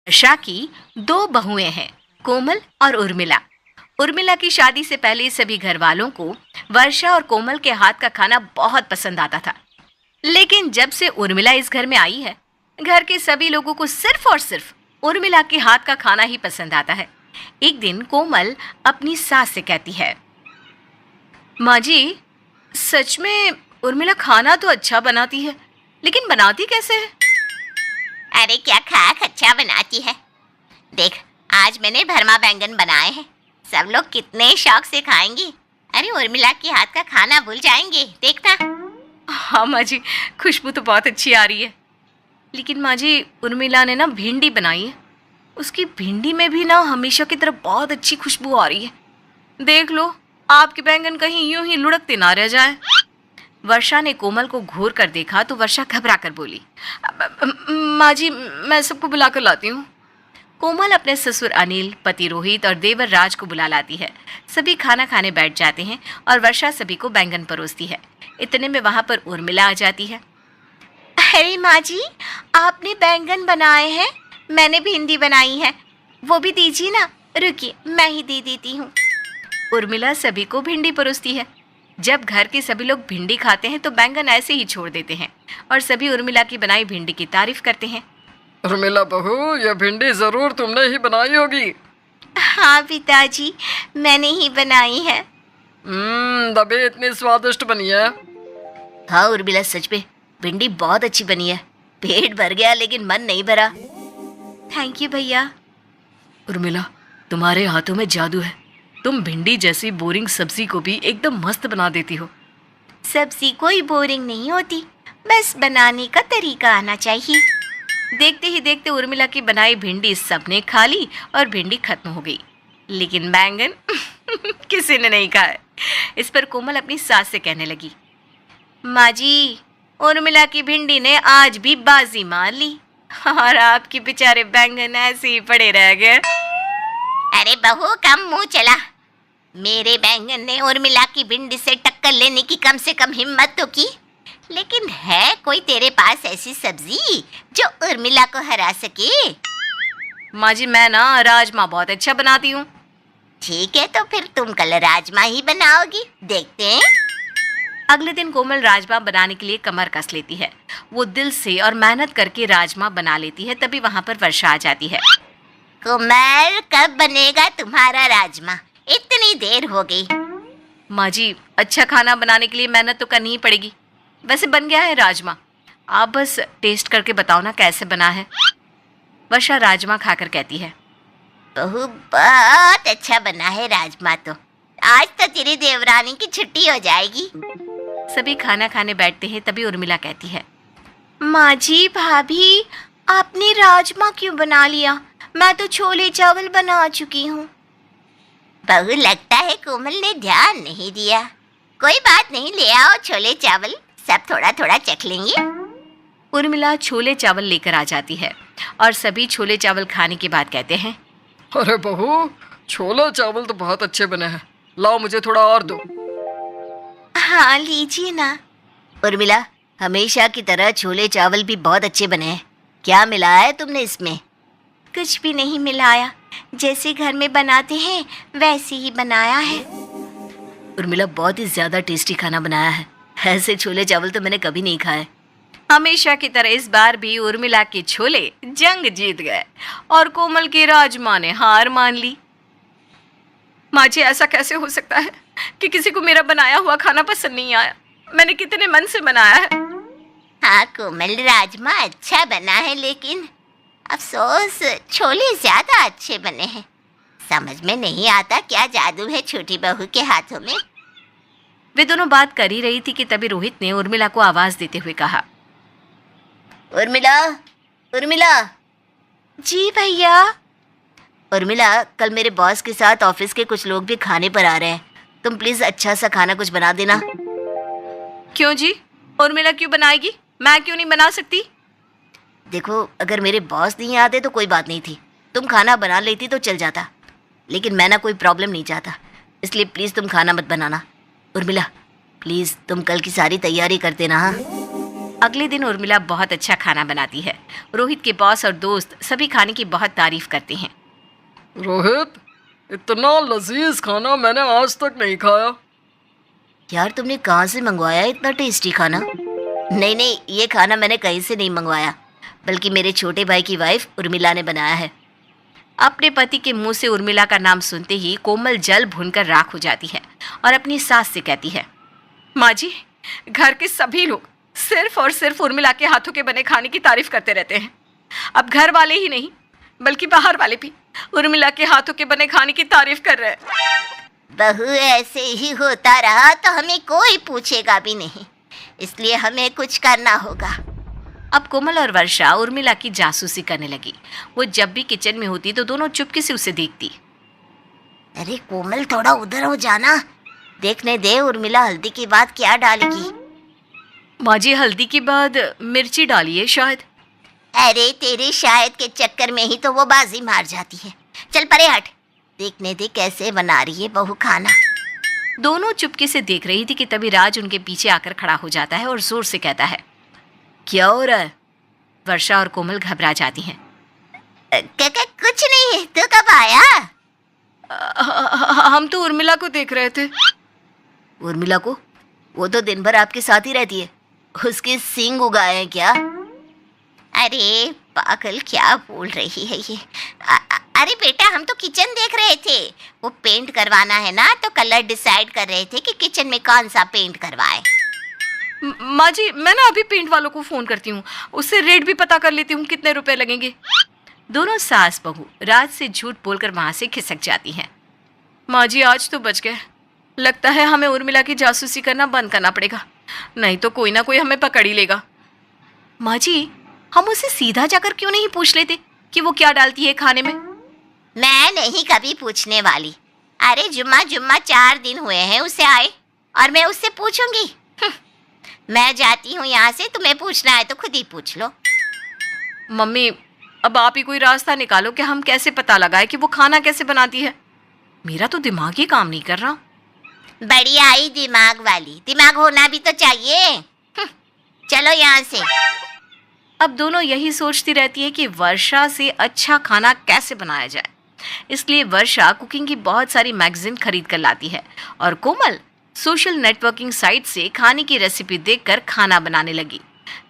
वर्षा की दो बहुएं हैं, कोमल और उर्मिला। उर्मिला की शादी से पहले सभी घर वालों को वर्षा और कोमल के हाथ का खाना बहुत पसंद आता था। लेकिन जब से उर्मिला इस घर में आई है, घर के सभी लोगों को सिर्फ और सिर्फ उर्मिला के हाथ का खाना ही पसंद आता है। एक दिन कोमल अपनी सास से कहती है, माँ जी, सच में उर्मिला खाना तो अच्छा बनाती है, लेकिन बनाती कैसे है? अरे क्या खाक अच्छा बनाती है। देख, आज मैंने भरमा बैंगन बनाए हैं। सब लोग कितने शौक से खाएंगे। अरे उर्मिला के हाथ का खाना भूल जाएंगे, देखना। हाँ माँ जी, खुशबू तो बहुत अच्छी आ रही है। लेकिन माँ जी, उर्मिला ने ना भिंडी बनाई है। उसकी भिंडी में भी ना हमेशा की तरह बहुत अच्छी खुशबू आ रही है। देख लो, आपके बैंगन कहीं यूं ही लुढ़कते ना रह जाए। वर्षा ने कोमल को घूर कर देखा तो वर्षा घबरा कर बोली, माँ जी, मैं सबको बुला कर लाती हूँ। कोमल अपने ससुर अनिल, पति रोहित और देवर राज को बुला लाती है। सभी खाना खाने बैठ जाते हैं और वर्षा सभी को बैंगन परोसती है। इतने में वहाँ पर उर्मिला आ जाती है। अरे माँ जी, आपने बैंगन बनाए हैं, मैंने भिंडी बनाई है, वो भी दीजिए ना। रुकिए, मैं ही दे देती हूँ। उर्मिला सभी को भिंडी परोसती है। जब घर के सभी लोग भिंडी खाते हैं तो बैंगन ऐसे ही छोड़ देते हैं और सभी उर्मिला की बनाई भिंडी की तारीफ करते हैं। उर्मिला बहू, यह भिंडी जरूर तुमने ही बनाई होगी। हाँ पिताजी, मैंने ही बनाई है। दबे इतनी स्वादिष्ट बनी है। हाँ उर्मिला, सच में भिंडी बहुत अच्छी बनी है। पेट भर गया लेकिन मन नहीं भरा। थैंक यू भैया। उर्मिला, तुम्हारे हाथों में जादू है। तुम भिंडी जैसी बोरिंग सब्जी को भी एकदम मस्त बना देती हो। सब्जी कोई बोरिंग नहीं होती, बस बनाने का तरीका आना चाहिए। देखते ही देखते उर्मिला की बनाई भिंडी सबने खा ली और भिंडी खत्म हो गई, लेकिन बैंगन किसी ने नहीं खाए। इस पर कोमल अपनी सास से कहने लगी, माँ जी, उर्मिला की भिंडी ने आज भी बाजी मार ली और आपके बेचारे बैंगन ऐसे ही पड़े रह गए। अरे बहू, कम मुंह चला। मेरे बैंगन ने उर्मिला की भिंडी से टक्कर लेने की कम से कम हिम्मत तो की। लेकिन है कोई तेरे पास ऐसी सब्जी जो उर्मिला को हरा सके? माँ जी, मैं ना राजमा बहुत अच्छा बनाती हूँ। ठीक है, तो फिर तुम कल राजमा ही बनाओगी, देखते हैं। अगले दिन कोमल राजमा बनाने के लिए कमर कस लेती है। वो दिल से और मेहनत करके राजमा बना लेती है। तभी वहाँ पर वर्षा आ जाती है। कोमल, कब बनेगा तुम्हारा राजमा? इतनी देर हो गई। माँ जी, अच्छा खाना बनाने के लिए मेहनत तो करनी ही पड़ेगी। वैसे बन गया है राजमा, आप बस टेस्ट करके बताओ ना कैसे बना है। वर्षा राजमा खाकर कहती है, बहू, बहुत अच्छा बना है राजमा। तो आज तो तेरी देवरानी की छुट्टी हो जाएगी। सभी खाना खाने बैठते हैं। तभी उर्मिला कहती है, माँ जी, भाभी, आपने राजमा क्यों बना लिया? मैं तो छोले चावल बना चुकी हूँ। बहू, लगता है कोमल ने ध्यान नहीं दिया। कोई बात नहीं, ले आओ छोले चावल, सब थोड़ा थोड़ा चख लेंगे। उर्मिला छोले चावल लेकर आ जाती है और सभी छोले चावल खाने के बाद कहते हैं, अरे बहू, छोले चावल तो बहुत अच्छे बने हैं, लाओ मुझे थोड़ा और दो। हाँ, लीजिए ना। उर्मिला, हमेशा की तरह छोले चावल भी बहुत अच्छे बने हैं। क्या मिलाया है तुमने इसमें? कुछ भी नहीं मिलाया, जैसे घर में बनाते हैं वैसे ही बनाया है। उर्मिला, बहुत ही ज्यादा टेस्टी खाना बनाया है। ऐसे छोले चावल तो मैंने कभी नहीं खाए। हमेशा की तरह इस बार भी उर्मिला के छोले जंग जीत गए और कोमल के राजमा ने हार मान ली। माँ जी, ऐसा कैसे हो सकता है कि किसी को मेरा बनाया हुआ खाना पसंद नहीं आया? मैंने कितने मन से बनाया है। हाँ कोमल, राजमा अच्छा बना है, लेकिन अफसोस छोले ज्यादा अच्छे बने हैं। समझ में नहीं आता क्या जादू है छोटी बहू के हाथों में। वे दोनों बात कर ही रही थी कि तभी रोहित ने उर्मिला को आवाज देते हुए कहा, उर्मिला, उर्मिला। जी भैया। उर्मिला, कल मेरे बॉस के साथ ऑफिस के कुछ लोग भी खाने पर आ रहे हैं। तुम प्लीज अच्छा सा खाना कुछ बना देना। क्यों जी? उर्मिला क्यों बनाएगी? मैं क्यों नहीं बना सकती? देखो, अगर मेरे बॉस नहीं आते तो कोई बात नहीं थी, तुम खाना बना लेती तो चल जाता। लेकिन मैं ना कोई प्रॉब्लम नहीं चाहता, इसलिए प्लीज़ तुम खाना मत बनाना। उर्मिला, प्लीज़ तुम कल की सारी तैयारी कर देना। हाँ, अगले दिन उर्मिला बहुत अच्छा खाना बनाती है। रोहित के बॉस और दोस्त सभी खाने की बहुत तारीफ करते हैं। रोहित, इतना लजीज खाना मैंने आज तक नहीं खाया। यार तुमने कहाँ से मंगवाया इतना टेस्टी खाना? नहीं नहीं, ये खाना मैंने कहीं से नहीं मंगवाया, बल्कि मेरे छोटे भाई की वाइफ उर्मिला ने बनाया है। अपने पति के मुंह से उर्मिला का नाम सुनते ही कोमल जल भूनकर राख हो जाती है और अपनी सास से कहती है, माँ जी, घर के सभी लोग सिर्फ और सिर्फ उर्मिला के हाथों के बने खाने की तारीफ करते रहते हैं। अब घर वाले ही नहीं बल्कि बाहर वाले भी उर्मिला के हाथों के बने खाने की तारीफ कर रहे हैं। बहू ऐसे ही होता रहा तो हमें कोई पूछेगा भी नहीं, इसलिए हमें कुछ करना होगा। अब कोमल और वर्षा उर्मिला की जासूसी करने लगी। वो जब भी किचन में होती तो दोनों चुपके से उसे देखती। अरे कोमल, थोड़ा उधर हो जाना, देखने दे उर्मिला हल्दी के बाद क्या डालेगी। माँ जी, हल्दी के बाद मिर्ची डालिए शायद। अरे तेरे शायद के चक्कर में ही तो वो बाजी मार जाती है। चल परे हट, देखने दे कैसे बना रही है बहू खाना। दोनों चुपके से देख रही थी कि तभी राज उनके पीछे आकर खड़ा हो जाता है और जोर से कहता है, क्या हो रहा है? वर्षा और कोमल घबरा जाती हैं। कुछ नहीं है, तू कब आया? हम तो उर्मिला को देख रहे थे। उर्मिला को? वो तो दिन भर आपके साथ ही रहती है, उसके सींग उगाए हैं क्या? अरे पागल, क्या बोल रही है ये? अरे बेटा, हम तो किचन देख रहे थे। वो पेंट करवाना है ना, तो कलर डिसाइड कर रहे थे कि किचन में कौन सा पेंट करवाए। माँ जी, मैं ना अभी पेंट वालों को फोन करती हूँ, उससे रेट भी पता कर लेती हूँ कितने रुपए लगेंगे। दोनों सास बहू राज से झूठ बोलकर वहां से खिसक जाती हैं। माँ जी, आज तो बच गए। लगता है हमें उर्मिला की जासूसी करना बंद करना पड़ेगा, नहीं तो कोई ना कोई हमें पकड़ ही लेगा। माँ जी, हम उसे सीधा जाकर क्यों नहीं पूछ लेते कि वो क्या डालती है खाने में? मैं नहीं कभी पूछने वाली। अरे जुम्मा 4 दिन हुए हैं उसे आए, और मैं उससे पूछूंगी? मैं जाती हूँ यहाँ से, तुम्हें पूछना है तो खुद ही पूछ लो। मम्मी, अब आप ही कोई रास्ता निकालो कि हम कैसे पता लगाए कि वो खाना कैसे बनाती है। मेरा तो दिमाग ही काम नहीं कर रहा। बड़ी आई दिमाग वाली, दिमाग होना भी तो चाहिए। चलो यहाँ से। अब दोनों यही सोचती रहती है कि वर्षा से अच्छा खाना कैसे बनाया जाए। इसलिए वर्षा कुकिंग की बहुत सारी मैगजीन खरीद कर लाती है और कोमल सोशल नेटवर्किंग साइट से खाने की रेसिपी देखकर खाना बनाने लगी।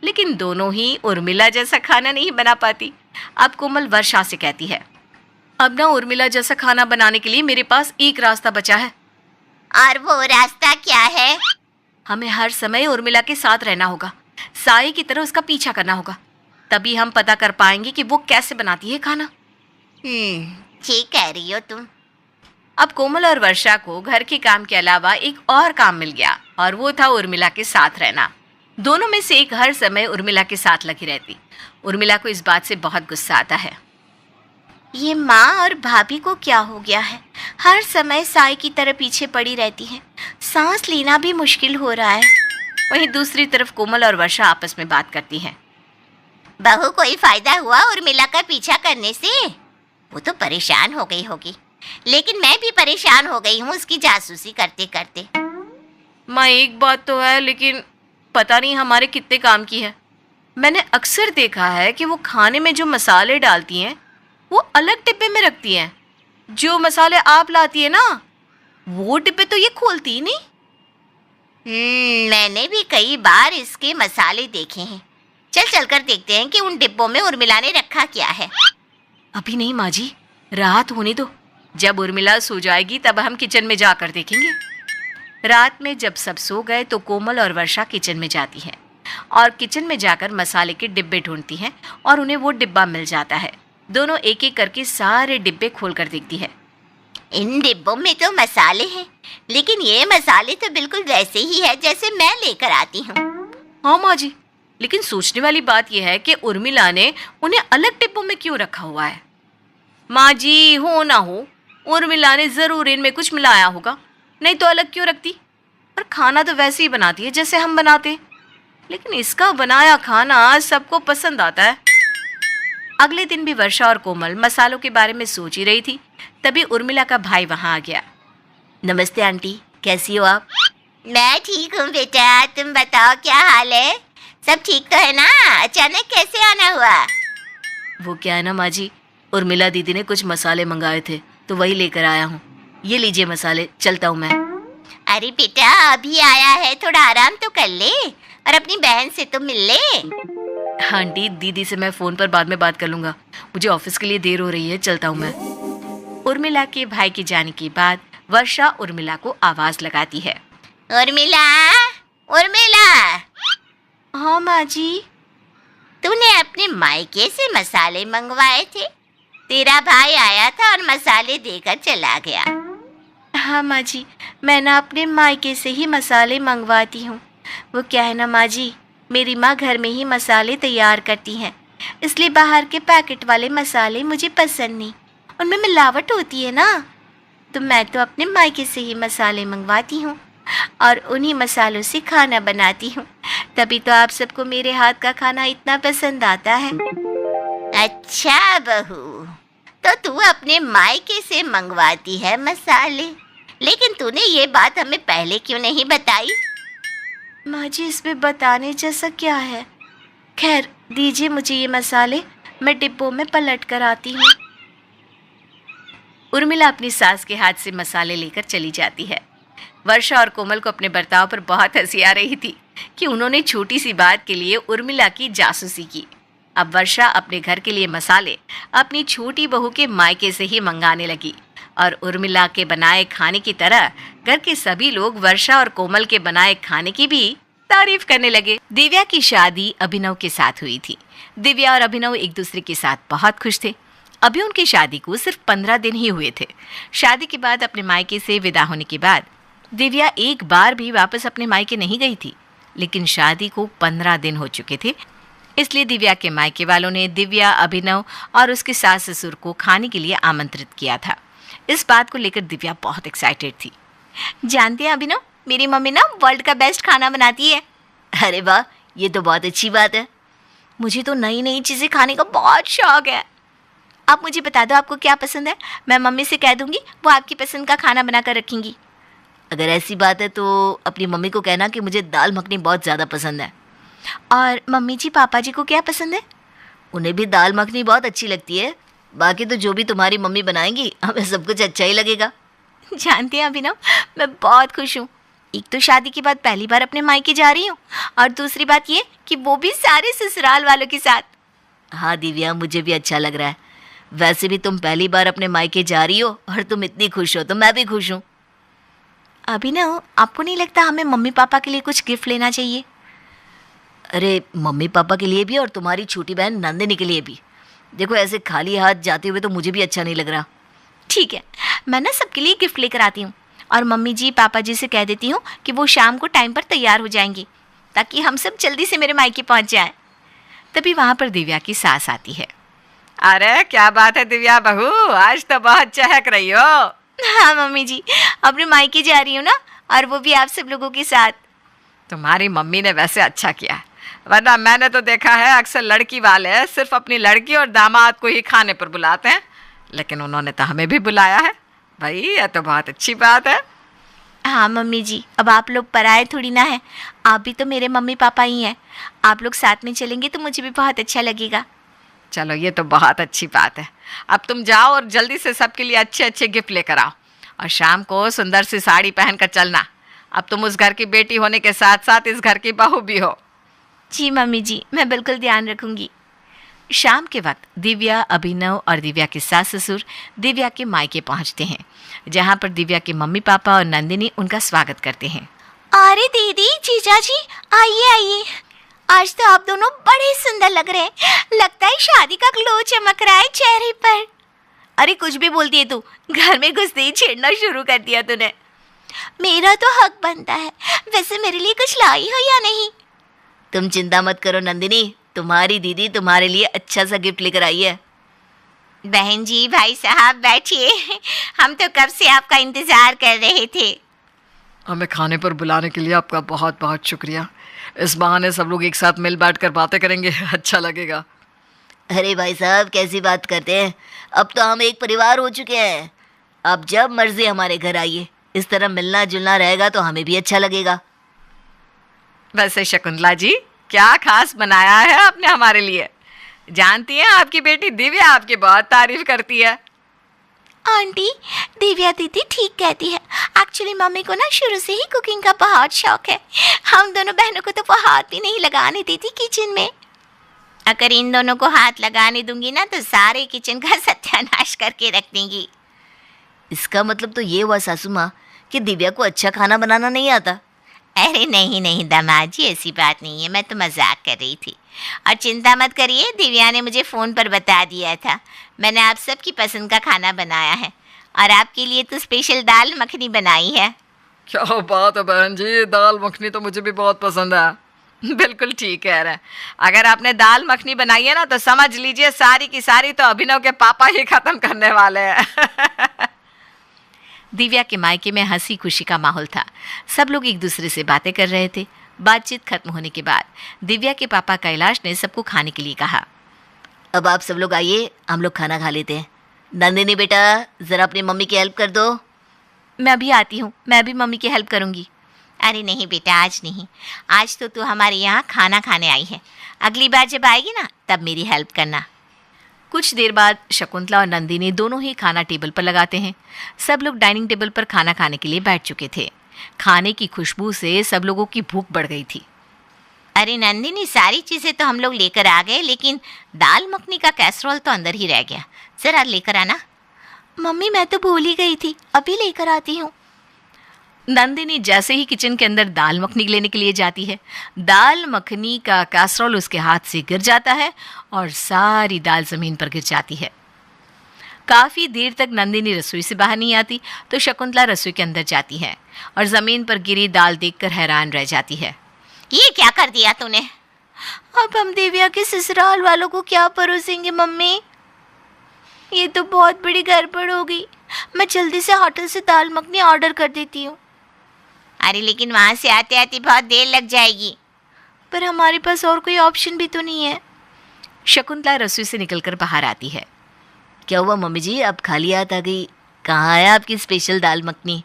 लेकिन दोनों ही उर्मिला जैसा खाना नहीं बना पाती। अब कोमल वर्षा से कहती है, अब ना उर्मिला जैसा खाना बनाने के लिए मेरे पास एक रास्ता बचा है। और वो रास्ता क्या है? हमें हर समय उर्मिला के साथ रहना होगा, साए की तरह उसका पीछा करना होगा, तभी हम पता कर पाएंगे कि वो कैसे बनाती है खाना। ठीक कह रही हो तुम। अब कोमल और वर्षा को घर के काम के अलावा एक और काम मिल गया, और वो था उर्मिला के साथ रहना। दोनों में से एक हर समय उर्मिला के साथ लगी रहती। उर्मिला को इस बात से बहुत गुस्सा आता है। ये माँ और भाभी को क्या हो गया है? हर समय साई की तरह पीछे पड़ी रहती है, सांस लेना भी मुश्किल हो रहा है। वहीं दूसरी तरफ कोमल और वर्षा आपस में बात करती हैं। बहू, कोई फायदा हुआ उर्मिला का पीछा करने से? वो तो परेशान हो गई होगी, लेकिन मैं भी परेशान हो गई हूँ उसकी जासूसी करते करते। माँ, एक बात तो है, लेकिन पता नहीं हमारे कितने काम की है। मैंने अक्सर देखा है कि वो खाने में जो मसाले डालती हैं वो अलग डिब्बे में रखती हैं। जो मसाले आप लाती है ना, वो डिब्बे तो ये खोलती ही नहीं। मैंने भी कई बार इसके मसाले देखे हैं। चल कर देखते हैं कि उन डिब्बों में उर्मिला ने रखा क्या है। अभी नहीं माँ जी, रात होने दो। जब उर्मिला सो जाएगी तब हम किचन में जाकर देखेंगे। रात में जब सब सो गए तो कोमल और वर्षा किचन में जाती हैं और किचन में जाकर मसाले के डिब्बे ढूंढती हैं और उन्हें वो डिब्बा मिल जाता है। दोनों एक एक करके सारे डिब्बे खोलकर देखती है। इन डिब्बों में तो मसाले हैं, लेकिन ये मसाले तो बिल्कुल वैसे ही है जैसे मैं लेकर आती हूँ। हाँ माँ जी, लेकिन सोचने वाली बात यह है कि उर्मिला ने उन्हें अलग डिब्बों में क्यों रखा हुआ है। माँ जी, हो ना हो उर्मिला ने ज़रूर इनमें कुछ मिलाया होगा, नहीं तो अलग क्यों रखती। और खाना तो वैसे ही बनाती है जैसे हम बनाते, लेकिन इसका बनाया खाना सबको पसंद आता है। अगले दिन भी वर्षा और कोमल मसालों के बारे में सोच ही रही थी, तभी उर्मिला का भाई वहाँ आ गया। नमस्ते आंटी, कैसी हो आप? मैं ठीक हूँ बेटा, तुम बताओ क्या हाल है? सब ठीक तो है ना? अचानक कैसे आना हुआ? वो क्या है ना माँ जी, उर्मिला दीदी ने कुछ मसाले मंगाए थे तो वही लेकर आया हूँ। ये लीजिए मसाले, चलता हूँ मैं। अरे बेटा, अभी आया है, थोड़ा आराम तो कर ले और अपनी बहन से तो मिल ले। हाँ आंटी, दीदी से मैं फ़ोन पर बाद में बात कर लूँगा। मुझे ऑफिस के लिए देर हो रही है, चलता हूँ मैं। उर्मिला के भाई के जाने के बाद वर्षा उर्मिला को आवाज़ लगाती है। उर्मिला, उर्मिला, हाँ माँ जी। तूने अपने मायके से मसाले मंगवाए थे? तेरा भाई आया था और मसाले देकर चला गया। हाँ माँ जी, मैं ना अपने मायके से ही मसाले मंगवाती हूँ। वो क्या है ना माँ जी, मेरी माँ घर में ही मसाले तैयार करती हैं, इसलिए बाहर के पैकेट वाले मसाले मुझे पसंद नहीं। उनमें मिलावट होती है ना, तो मैं तो अपने मायके से ही मसाले मंगवाती हूँ और उन्हीं मसालों से खाना बनाती हूँ। तभी तो आप सबको मेरे हाथ का खाना इतना पसंद आता है। अच्छा बहू, तो तू अपने मायके से मंगवाती है मसाले, लेकिन तूने ये बात हमें पहले क्यों नहीं बताई? माँ जी, इसमें बताने जैसा क्या है? खैर दीजिए मुझे ये मसाले, मैं डिब्बों में पलट कर आती हूँ। उर्मिला अपनी सास के हाथ से मसाले लेकर चली जाती है। वर्षा और कोमल को अपने बर्ताव पर बहुत हंसी आ रही थी कि उन्होंने छोटी सी बात के लिए उर्मिला की जासूसी की। अब वर्षा अपने घर के लिए मसाले अपनी छोटी बहू के मायके से ही मंगाने लगी और उर्मिला के बनाए खाने की तरह घर के सभी लोग वर्षा और कोमल के बनाए खाने की भी तारीफ करने लगे। दिव्या की शादी अभिनव के साथ हुई थी। दिव्या और अभिनव एक दूसरे के साथ बहुत खुश थे। अभी उनकी शादी को सिर्फ 15 दिन ही हुए थे। शादी के बाद अपने मायके से विदा होने के बाद दिव्या एक बार भी वापस अपने मायके नहीं गई थी, लेकिन शादी को 15 दिन हो चुके थे, इसलिए दिव्या के मायके वालों ने दिव्या, अभिनव और उसके सास ससुर को खाने के लिए आमंत्रित किया था। इस बात को लेकर दिव्या बहुत एक्साइटेड थी। जानते हैं अभिनव, मेरी मम्मी ना वर्ल्ड का बेस्ट खाना बनाती है। अरे वाह, ये तो बहुत अच्छी बात है। मुझे तो नई नई चीज़ें खाने का बहुत शौक है। आप मुझे बता दो आपको क्या पसंद है, मैं मम्मी से कह दूंगी, वो आपकी पसंद का खाना बना कर रखेंगी। अगर ऐसी बात है तो अपनी मम्मी को कहना कि मुझे दाल मखनी बहुत ज़्यादा पसंद है। और मम्मी जी पापा जी को क्या पसंद है? उन्हें भी दाल मखनी बहुत अच्छी लगती है। बाकी तो जो भी तुम्हारी मम्मी बनाएंगी हमें सब कुछ अच्छा ही लगेगा। जानते हैं अभिनव, मैं बहुत खुश हूँ। एक तो शादी के बाद पहली बार अपने मायके जा रही हूँ और दूसरी बात ये कि वो भी सारे ससुराल वालों के साथ। हाँ दिव्या, मुझे भी अच्छा लग रहा है। वैसे भी तुम पहली बार अपने मायके जा रही हो और तुम इतनी खुश हो तो मैं भी खुश हूँ। अभिनव, आपको नहीं लगता हमें मम्मी पापा के लिए कुछ गिफ्ट लेना चाहिए? अरे मम्मी पापा के लिए भी और तुम्हारी छोटी बहन नंदिनी के लिए भी। देखो ऐसे खाली हाथ जाते हुए तो मुझे भी अच्छा नहीं लग रहा। ठीक है, मैं ना सबके लिए गिफ्ट लेकर आती हूँ और मम्मी जी पापा जी से कह देती हूँ कि वो शाम को टाइम पर तैयार हो जाएंगी ताकि हम सब जल्दी से मेरे मायके पहुँच जाएं। तभी वहाँ पर दिव्या की सास आती है। अरे क्या बात है दिव्या बहू, आज तो बहुत चहक रही हो। हाँ मम्मी जी, अपने मायके जा रही हूँ ना, और वो भी आप सब लोगों के साथ। तुम्हारी मम्मी ने वैसे अच्छा किया, वरना मैंने तो देखा है अक्सर लड़की वाले सिर्फ अपनी लड़की और दामाद को ही खाने पर बुलाते हैं, लेकिन उन्होंने तो हमें भी बुलाया है। भाई यह तो बहुत अच्छी बात है। हाँ मम्मी जी, अब आप लोग पराए थोड़ी ना हैं, आप भी तो मेरे मम्मी पापा ही हैं। आप लोग साथ में चलेंगे तो मुझे भी बहुत अच्छा लगेगा। चलो ये तो बहुत अच्छी बात है। अब तुम जाओ और जल्दी से सबके लिए अच्छे अच्छे गिफ्ट लेकर आओ और शाम को सुंदर सी साड़ी पहन कर चलना। अब तुम उस घर की बेटी होने के साथ साथ इस घर की बहू भी हो। जी मम्मी जी, मैं बिल्कुल ध्यान रखूंगी। शाम के वक्त दिव्या, अभिनव और दिव्या के सास ससुर दिव्या के मायके पहुंचते हैं, जहां पर दिव्या के मम्मी पापा और नंदिनी उनका स्वागत करते हैं। अरे दीदी, जीजा जी, आइए आइए। आज तो आप दोनों बड़े सुंदर लग रहे हैं। लगता है शादी का ग्लो चमक रहा है चेहरे पर। अरे कुछ भी बोलती है तू, घर में घुसते ही छेड़ना शुरू कर दिया तूने। मेरा तो हक बनता है। वैसे मेरे लिए कुछ लाई हो या नहीं? तुम चिंता मत करो नंदिनी, तुम्हारी दीदी तुम्हारे लिए अच्छा सा गिफ्ट लेकर आई है। बहन जी, भाई साहब बैठिए, हम तो कब से आपका इंतजार कर रहे थे। हमें खाने पर बुलाने के लिए आपका बहुत बहुत शुक्रिया। इस बहाने सब लोग एक साथ मिल बैठ कर बातें करेंगे, अच्छा लगेगा। अरे भाई साहब, कैसी बात करते हैं, अब तो हम एक परिवार हो चुके हैं। अब जब मर्जी हमारे घर आइए, इस तरह मिलना जुलना रहेगा तो हमें भी अच्छा लगेगा। वैसे शकुंतला जी, क्या खास बनाया है आपने हमारे लिए? जानती हैं आपकी बेटी दिव्या आपकी बहुत तारीफ करती है। आंटी, दिव्या दीदी ठीक कहती है। एक्चुअली मम्मी को ना शुरू से ही कुकिंग का बहुत शौक है। हम दोनों बहनों को तो वो हाथ भी नहीं लगाने देती किचन में। अगर इन दोनों को हाथ लगाने दूंगी ना तो सारे किचन का सत्यानाश करके रख देंगी। इसका मतलब तो ये हुआ सासू माँ कि दिव्या को अच्छा खाना बनाना नहीं आता। अरे नहीं नहीं दामाद जी, ऐसी बात नहीं है, मैं तो मजाक कर रही थी। और चिंता मत करिए, दिव्या ने मुझे फ़ोन पर बता दिया था। मैंने आप सबकी पसंद का खाना बनाया है और आपके लिए तो स्पेशल दाल मखनी बनाई है। क्या बात है बहन जी, दाल मखनी तो मुझे भी बहुत पसंद है। बिल्कुल ठीक कह रहे हैं। अगर आपने दाल मखनी बनाई है ना तो समझ लीजिए सारी की सारी तो अभिनव के पापा ही खत्म करने वाले हैं। दिव्या के मायके में हंसी खुशी का माहौल था। सब लोग एक दूसरे से बातें कर रहे थे। बातचीत खत्म होने के बाद दिव्या के पापा कैलाश ने सबको खाने के लिए कहा। अब आप सब लोग आइए, हम लोग खाना खा लेते हैं। नंदिनी बेटा, ज़रा अपनी मम्मी की हेल्प कर दो। मैं अभी आती हूँ, मैं भी मम्मी की हेल्प करूँगी। अरे नहीं बेटा, आज नहीं। आज तो तू हमारे यहाँ खाना खाने आई है। अगली बार जब आएगी ना तब मेरी हेल्प करना। कुछ देर बाद शकुंतला और नंदिनी दोनों ही खाना टेबल पर लगाते हैं। सब लोग डाइनिंग टेबल पर खाना खाने के लिए बैठ चुके थे। खाने की खुशबू से सब लोगों की भूख बढ़ गई थी। अरे नंदिनी, सारी चीज़ें तो हम लोग लेकर आ गए, लेकिन दाल मखनी का कैसरोल तो अंदर ही रह गया। ज़रा लेकर आना। मम्मी, मैं तो भूल ही गई थी, अभी लेकर आती हूँ। नंदिनी जैसे ही किचन के अंदर दाल मखनी लेने के लिए जाती है, दाल मखनी का कैसरोल उसके हाथ से गिर जाता है और सारी दाल ज़मीन पर गिर जाती है। काफ़ी देर तक नंदिनी रसोई से बाहर नहीं आती तो शकुंतला रसोई के अंदर जाती है और ज़मीन पर गिरी दाल देखकर हैरान रह जाती है। ये क्या कर दिया तूने? अब हम दिव्या के ससुराल वालों को क्या परोसेंगे मम्मी? ये तो बहुत बड़ी गड़बड़ हो गई। मैं जल्दी से होटल से दाल मखनी ऑर्डर कर देती हूँ। अरे लेकिन वहाँ से आते आते बहुत देर लग जाएगी। पर हमारे पास और कोई ऑप्शन भी तो नहीं है। शकुंतला रसोई से निकलकर बाहर आती है। क्या हुआ मम्मी जी, आप खाली हाथ आ गई? कहाँ है आपकी स्पेशल दाल मखनी?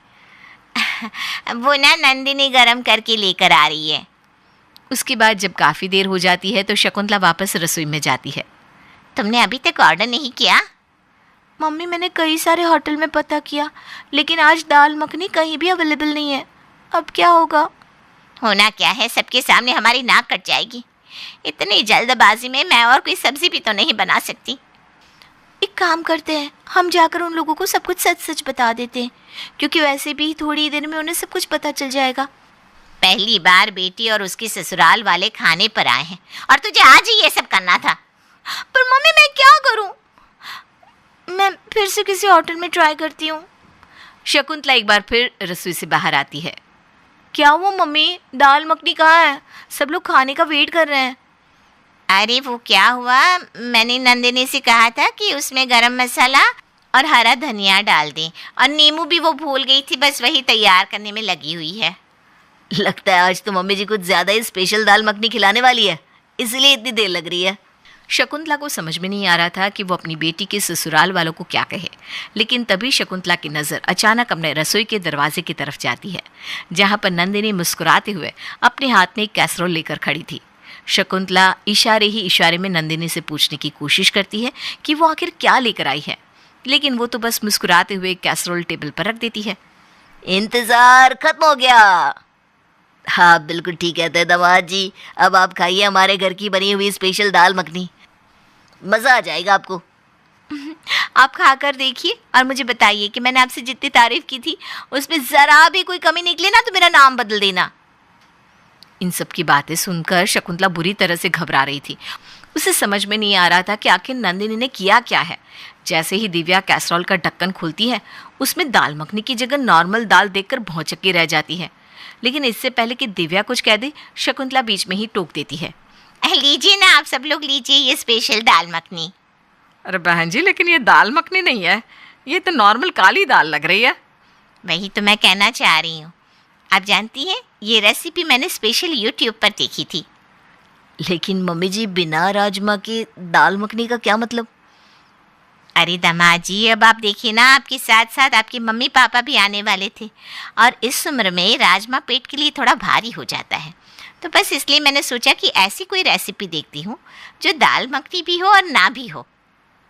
वो ना नंदिनी गरम करके लेकर आ रही है। उसके बाद जब काफ़ी देर हो जाती है तो शकुंतला वापस रसोई में जाती है। तुमने अभी तक ऑर्डर नहीं किया? मम्मी, मैंने कई सारे होटल में पता किया, लेकिन आज दाल मखनी कहीं भी अवेलेबल नहीं है। अब क्या होगा? होना क्या है, सबके सामने हमारी नाक कट जाएगी। इतनी जल्दबाजी में मैं और कोई सब्जी भी तो नहीं बना सकती। एक काम करते हैं, हम जाकर उन लोगों को सब कुछ सच सच बता देते हैं, क्योंकि वैसे भी थोड़ी देर में उन्हें सब कुछ पता चल जाएगा। पहली बार बेटी और उसकी ससुराल वाले खाने पर आए हैं और तुझे आज ही ये सब करना था। पर मम्मी, मैं क्या करूं? मैं फिर से किसी होटल में ट्राई करती हूँ। शकुंतला एक बार फिर रसोई से बाहर आती है। क्या हुआ मम्मी, दाल मखनी कहाँ है? सब लोग खाने का वेट कर रहे हैं। अरे वो क्या हुआ, मैंने नंदिनी से कहा था कि उसमें गरम मसाला और हरा धनिया डाल दें, और नींबू भी वो भूल गई थी, बस वही तैयार करने में लगी हुई है। लगता है आज तो मम्मी जी कुछ ज़्यादा ही स्पेशल दाल मखनी खिलाने वाली है, इसलिए इतनी देर लग रही है। शकुंतला को समझ में नहीं आ रहा था कि वो अपनी बेटी के ससुराल वालों को क्या कहे, लेकिन तभी शकुंतला की नज़र अचानक अपने रसोई के दरवाजे की तरफ जाती है, जहाँ पर नंदिनी मुस्कुराते हुए अपने हाथ में एक कैसरोल लेकर खड़ी थी। शकुंतला इशारे ही इशारे में नंदिनी से पूछने की कोशिश करती है कि वो आखिर क्या लेकर आई है, लेकिन वो तो बस मुस्कुराते हुए कैसरोल टेबल पर रख देती है। इंतज़ार खत्म हो गया। हाँ, बिल्कुल ठीक कहते हैं दामाद जी। अब आप खाइए हमारे घर की बनी हुई स्पेशल दाल मखनी, मज़ा आ जाएगा आपको। आप खाकर देखिए और मुझे बताइए कि मैंने आपसे जितनी तारीफ की थी उसमें ज़रा भी कोई कमी निकले ना तो मेरा नाम बदल देना। इन सब की बातें सुनकर शकुंतला बुरी तरह से घबरा रही थी। उसे समझ में नहीं आ रहा था कि आखिर नंदिनी ने किया क्या है। जैसे ही दिव्या कैसरोल का ढक्कन खोलती है, उसमें दाल मखनी की जगह नॉर्मल दाल देखकर भौचक्की रह जाती है। लेकिन इससे पहले कि दिव्या कुछ कह दे, शकुंतला बीच में ही टोक देती है। लीजिए ना, आप सब लोग लीजिए ये स्पेशल दाल मखनी। अरे बहन जी, लेकिन ये दाल मखनी नहीं है, ये तो नॉर्मल काली दाल लग रही है। वही तो मैं कहना चाह रही हूँ। आप जानती हैं, ये रेसिपी मैंने स्पेशल यूट्यूब पर देखी थी। लेकिन मम्मी जी, बिना राजमा के दाल मखनी का क्या मतलब? अरे दामाद जी, अब आप देखिए ना, आपके साथ साथ आपके मम्मी पापा भी आने वाले थे, और इस उम्र में राजमा पेट के लिए थोड़ा भारी हो जाता है, तो बस इसलिए मैंने सोचा कि ऐसी कोई रेसिपी देखती हूँ जो दाल मखनी भी हो और ना भी हो।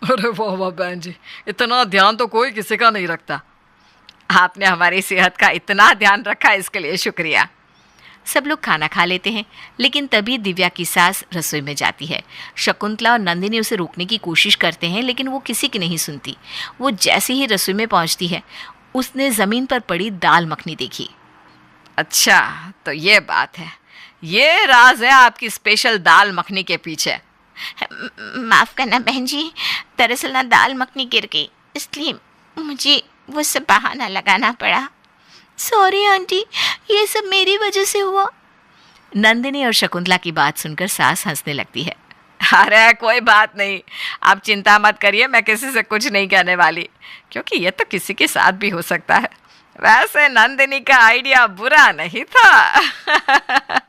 अरे वाह वाह बहन जी, इतना ध्यान तो कोई किसी का नहीं रखता। आपने हमारी सेहत का इतना ध्यान रखा, इसके लिए शुक्रिया। सब लोग खाना खा लेते हैं, लेकिन तभी दिव्या की सास रसोई में जाती है। शकुंतला और नंदिनी उसे रोकने की कोशिश करते हैं, लेकिन वो किसी की नहीं सुनती। वो जैसे ही रसोई में पहुंचती है, उसने ज़मीन पर पड़ी दाल मखनी देखी। अच्छा, तो ये बात है, ये राज है आपकी स्पेशल दाल मखनी के पीछे। माफ़ करना बहन जी, दरअसल ना दाल मखनी गिर गई, इसलिए मुझे वो सब बहाना लगाना पड़ा। सॉरी आंटी, ये सब मेरी वजह से हुआ। नंदिनी और शकुंतला की बात सुनकर सास हंसने लगती है। अरे कोई बात नहीं, आप चिंता मत करिए, मैं किसी से कुछ नहीं कहने वाली, क्योंकि ये तो किसी के साथ भी हो सकता है। वैसे नंदिनी का आइडिया बुरा नहीं था।